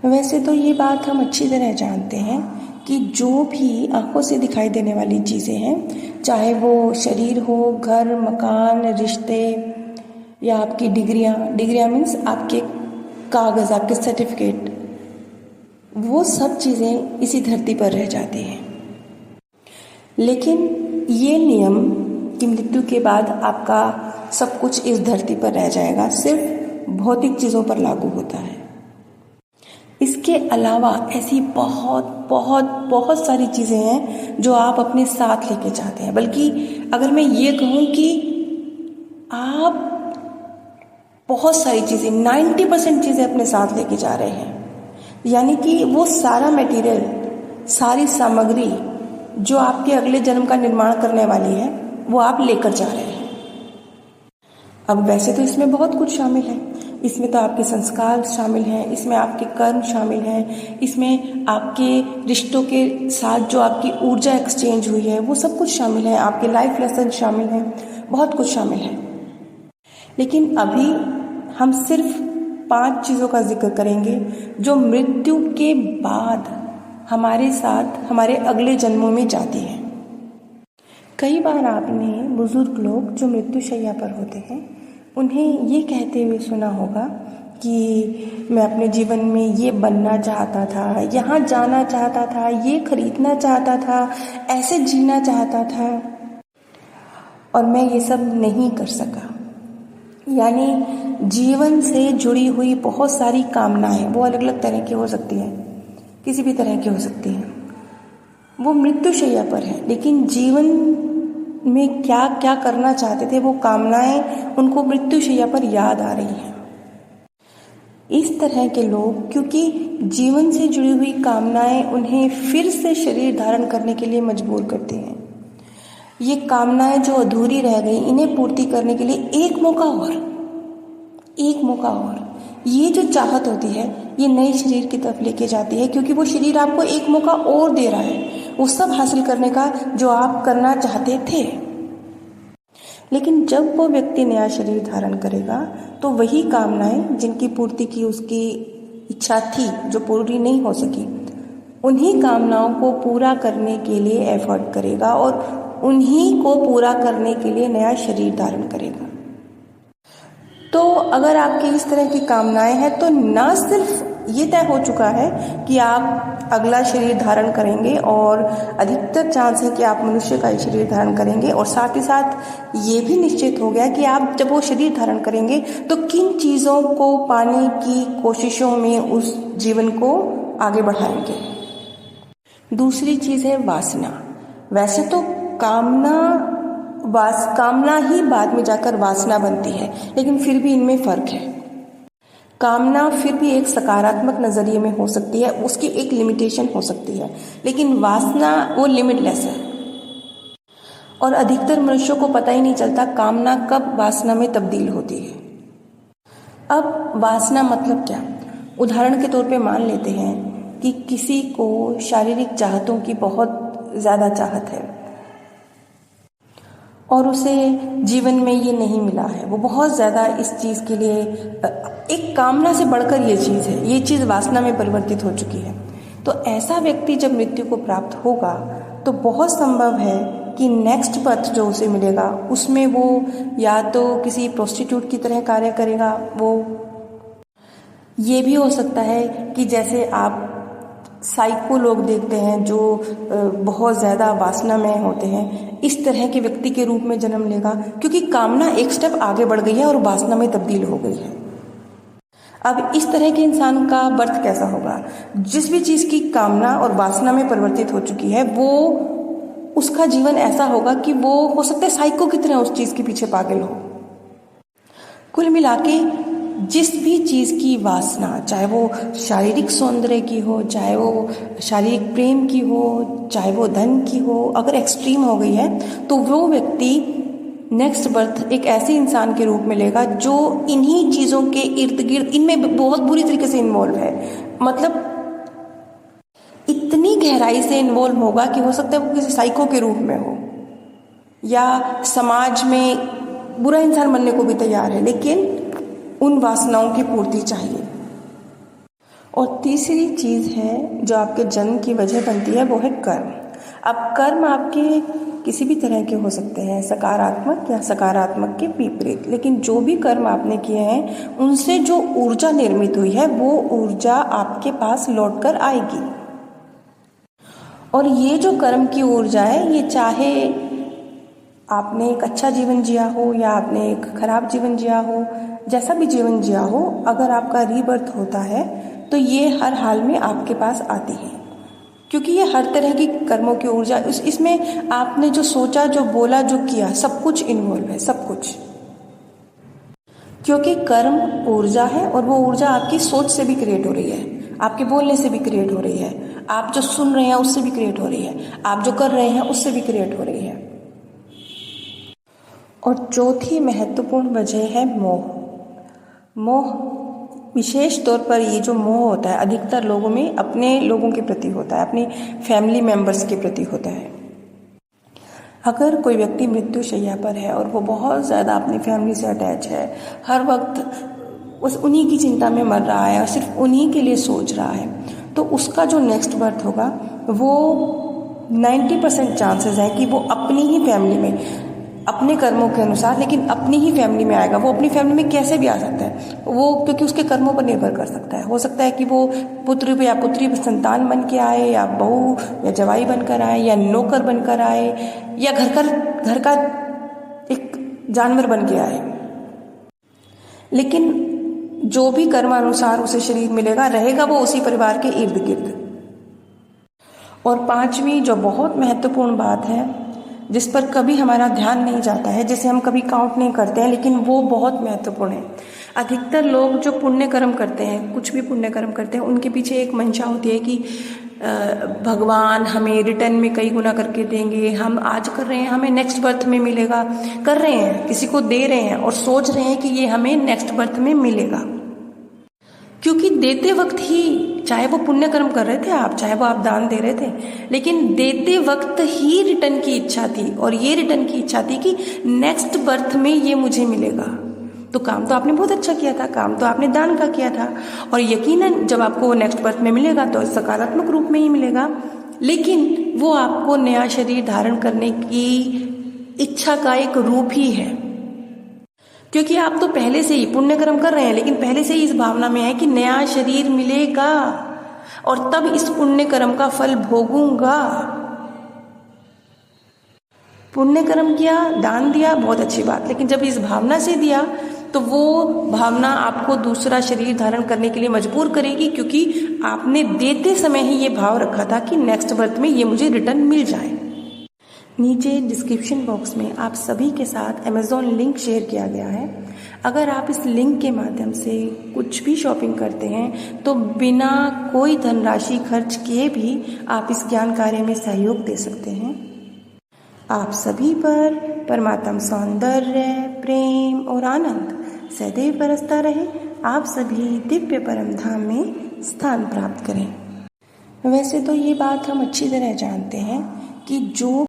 वैसे तो ये बात हम अच्छी तरह जानते हैं कि जो भी आंखों से दिखाई देने वाली चीज़ें हैं, चाहे वो शरीर हो, घर, मकान, रिश्ते या आपकी डिग्रियाँ मीन्स आपके कागज़, आपके सर्टिफिकेट, वो सब चीज़ें इसी धरती पर रह जाती हैं। लेकिन ये नियम कि मृत्यु के बाद आपका सब कुछ इस धरती पर रह जाएगा सिर्फ भौतिक चीज़ों पर लागू होता है। इसके अलावा ऐसी बहुत बहुत बहुत सारी चीज़ें हैं जो आप अपने साथ लेके जाते हैं। बल्कि अगर मैं ये कहूँ कि आप बहुत सारी चीज़ें 90% चीज़ें अपने साथ लेके जा रहे हैं, यानी कि वो सारा मटेरियल, सारी सामग्री जो आपके अगले जन्म का निर्माण करने वाली है वो आप लेकर जा रहे हैं। अब वैसे तो इसमें बहुत कुछ शामिल है, इसमें तो आपके संस्कार शामिल हैं, इसमें आपके कर्म शामिल हैं, इसमें आपके रिश्तों के साथ जो आपकी ऊर्जा एक्सचेंज हुई है वो सब कुछ शामिल है, आपके लाइफ लेसन शामिल हैं, बहुत कुछ शामिल है। लेकिन अभी हम सिर्फ 5 चीज़ों का जिक्र करेंगे जो मृत्यु के बाद हमारे साथ हमारे अगले जन्मों में जाती है। कई बार आपने बुजुर्ग लोग जो मृत्युशैया पर होते हैं उन्हें ये कहते हुए सुना होगा कि मैं अपने जीवन में ये बनना चाहता था, यहाँ जाना चाहता था, ये खरीदना चाहता था, ऐसे जीना चाहता था और मैं ये सब नहीं कर सका। यानी जीवन से जुड़ी हुई बहुत सारी कामनाएं, वो अलग अलग तरह की हो सकती हैं, किसी भी तरह की हो सकती हैं, वो मृत्युशैया पर है, लेकिन जीवन में क्या क्या करना चाहते थे वो कामनाएं उनको मृत्युशैया पर याद आ रही हैं। इस तरह के लोग, क्योंकि जीवन से जुड़ी हुई कामनाएं उन्हें फिर से शरीर धारण करने के लिए मजबूर करती हैं। ये कामनाएं जो अधूरी रह गई, इन्हें पूर्ति करने के लिए एक मौका और, ये जो चाहत होती है ये नए शरीर की तरफ लेके जाती है, क्योंकि वो शरीर आपको एक मौका और दे रहा है वो सब हासिल करने का जो आप करना चाहते थे। लेकिन जब वो व्यक्ति नया शरीर धारण करेगा तो वही कामनाएं जिनकी पूर्ति की उसकी इच्छा थी, जो पूरी नहीं हो सकी, उन्हीं कामनाओं को पूरा करने के लिए एफर्ट करेगा और उन्हीं को पूरा करने के लिए नया शरीर धारण करेगा। तो अगर आपकी इस तरह की कामनाएं हैं तो ना सिर्फ ये तय हो चुका है कि आप अगला शरीर धारण करेंगे और अधिकतर चांस है कि आप मनुष्य का ही शरीर धारण करेंगे, और साथ ही साथ ये भी निश्चित हो गया कि आप जब वो शरीर धारण करेंगे तो किन चीज़ों को पाने की कोशिशों में उस जीवन को आगे बढ़ाएंगे। दूसरी चीज़ है वासना। वैसे तो कामना ही बाद में जाकर वासना बनती है, लेकिन फिर भी इनमें फर्क है। कामना फिर भी एक सकारात्मक नजरिए में हो सकती है, उसकी एक लिमिटेशन हो सकती है, लेकिन वासना वो लिमिटलेस है और अधिकतर मनुष्यों को पता ही नहीं चलता कामना कब वासना में तब्दील होती है। अब वासना मतलब क्या? उदाहरण के तौर पे मान लेते हैं कि किसी को शारीरिक चाहतों की बहुत ज़्यादा चाहत है और उसे जीवन में ये नहीं मिला है, वो बहुत ज़्यादा इस चीज़ के लिए, एक कामना से बढ़कर ये चीज़ है, ये चीज़ वासना में परिवर्तित हो चुकी है। तो ऐसा व्यक्ति जब मृत्यु को प्राप्त होगा तो बहुत संभव है कि नेक्स्ट बर्थ जो उसे मिलेगा उसमें वो या तो किसी प्रोस्टिट्यूट की तरह कार्य करेगा, वो ये भी हो सकता है कि जैसे आप साइको लोग देखते हैं जो बहुत ज़्यादा वासना में होते हैं, इस तरह के व्यक्ति के रूप में जन्म लेगा, क्योंकि कामना एक स्टेप आगे बढ़ गई है और वासना में तब्दील हो गई है। अब इस तरह के इंसान का बर्थ कैसा होगा? जिस भी चीज़ की कामना और वासना में परिवर्तित हो चुकी है वो उसका जीवन ऐसा होगा कि वो हो सकता है साइको की तरह उस चीज़ के पीछे पागल हो। कुल मिला के जिस भी चीज़ की वासना, चाहे वो शारीरिक सौंदर्य की हो, चाहे वो शारीरिक प्रेम की हो, चाहे वो धन की हो, अगर एक्सट्रीम हो गई है तो वो व्यक्ति नेक्स्ट बर्थ एक ऐसे इंसान के रूप में लेगा जो इन्हीं चीज़ों के इर्द गिर्द, इनमें बहुत बुरी तरीके से इन्वॉल्व है, मतलब इतनी गहराई से इन्वॉल्व होगा कि हो सकता है वो किसी साइको के रूप में हो या समाज में बुरा इंसान बनने को भी तैयार है, लेकिन उन वासनाओं की पूर्ति चाहिए। और तीसरी चीज़ है जो आपके जन्म की वजह बनती है, वो है कर्म। अब कर्म आपके किसी भी तरह के हो सकते हैं, सकारात्मक या सकारात्मक के विपरीत, लेकिन जो भी कर्म आपने किए हैं उनसे जो ऊर्जा निर्मित हुई है वो ऊर्जा आपके पास लौट कर आएगी। और ये जो कर्म की ऊर्जा है, ये चाहे आपने एक अच्छा जीवन जिया हो या आपने एक खराब जीवन जिया हो, जैसा भी जीवन जिया हो, अगर आपका रीबर्थ होता है तो ये हर हाल में आपके पास आती है, क्योंकि ये हर तरह की कर्मों की ऊर्जा, इसमें आपने जो सोचा, जो बोला, जो किया, सब कुछ इन्वॉल्व है, सब कुछ। क्योंकि कर्म ऊर्जा है और वो ऊर्जा आपकी सोच से भी क्रिएट हो रही है, आपके बोलने से भी क्रिएट हो रही है, आप जो सुन रहे हैं उससे भी क्रिएट हो रही है, आप जो कर रहे हैं उससे भी क्रिएट हो रही है। और चौथी महत्वपूर्ण वजह है मोह। मोह विशेष तौर पर ये जो मोह होता है अधिकतर लोगों में अपने लोगों के प्रति होता है, अपनी फैमिली मेंबर्स के प्रति होता है। अगर कोई व्यक्ति मृत्यु शैया पर है और वो बहुत ज़्यादा अपनी फैमिली से अटैच है, हर वक्त उस उन्हीं की चिंता में मर रहा है और सिर्फ उन्हीं के लिए सोच रहा है, तो उसका जो नेक्स्ट बर्थ होगा वो 90% चांसेस है कि वो अपनी ही फैमिली में, अपने कर्मों के अनुसार, लेकिन अपनी ही फैमिली में आएगा। वो अपनी फैमिली में कैसे भी आ सकता है वो, क्योंकि उसके कर्मों पर निर्भर कर सकता है। हो सकता है कि वो पुत्र या पुत्री संतान बन के आए, या बहू या जवाई बनकर आए, या नौकर बनकर आए, या घर का एक जानवर बन के आए, लेकिन जो भी कर्मानुसार उसे शरीर मिलेगा, रहेगा वो उसी परिवार के इर्द गिर्द। और पांचवी जो बहुत महत्वपूर्ण बात है, जिस पर कभी हमारा ध्यान नहीं जाता है, जिसे हम कभी काउंट नहीं करते हैं, लेकिन वो बहुत महत्वपूर्ण है। अधिकतर लोग जो पुण्य कर्म करते हैं, कुछ भी पुण्य कर्म करते हैं, उनके पीछे एक मंशा होती है कि भगवान हमें रिटर्न में कई गुना करके देंगे, हम आज कर रहे हैं हमें नेक्स्ट बर्थ में मिलेगा, कर रहे हैं, किसी को दे रहे हैं और सोच रहे हैं कि ये हमें नेक्स्ट बर्थ में मिलेगा। क्योंकि देते वक्त ही, चाहे वो पुण्य कर्म कर रहे थे आप, चाहे वो आप दान दे रहे थे, लेकिन देते वक्त ही रिटर्न की इच्छा थी, और ये रिटर्न की इच्छा थी कि नेक्स्ट बर्थ में ये मुझे मिलेगा। तो काम तो आपने बहुत अच्छा किया था, काम तो आपने दान का किया था, और यकीनन जब आपको वो नेक्स्ट बर्थ में मिलेगा तो सकारात्मक रूप में ही मिलेगा, लेकिन वो आपको नया शरीर धारण करने की इच्छा का एक रूप ही है। क्योंकि आप तो पहले से ही पुण्य कर्म कर रहे हैं, लेकिन पहले से ही इस भावना में है कि नया शरीर मिलेगा और तब इस पुण्य कर्म का फल भोगूंगा। पुण्य कर्म किया, दान दिया, बहुत अच्छी बात, लेकिन जब इस भावना से दिया तो वो भावना आपको दूसरा शरीर धारण करने के लिए मजबूर करेगी, क्योंकि आपने देते समय ही ये भाव रखा था कि नेक्स्ट बर्थ में ये मुझे रिटर्न मिल जाए। नीचे डिस्क्रिप्शन बॉक्स में आप सभी के साथ अमेज़ॉन लिंक शेयर किया गया है। अगर आप इस लिंक के माध्यम से कुछ भी शॉपिंग करते हैं तो बिना कोई धनराशि खर्च किए भी आप इस ज्ञान कार्य में सहयोग दे सकते हैं। आप सभी पर परमात्मा सौंदर्य, प्रेम और आनंद सदैव बरसता रहे। आप सभी दिव्य परम धाम में स्थान प्राप्त करें। वैसे तो ये बात हम अच्छी तरह जानते हैं कि जो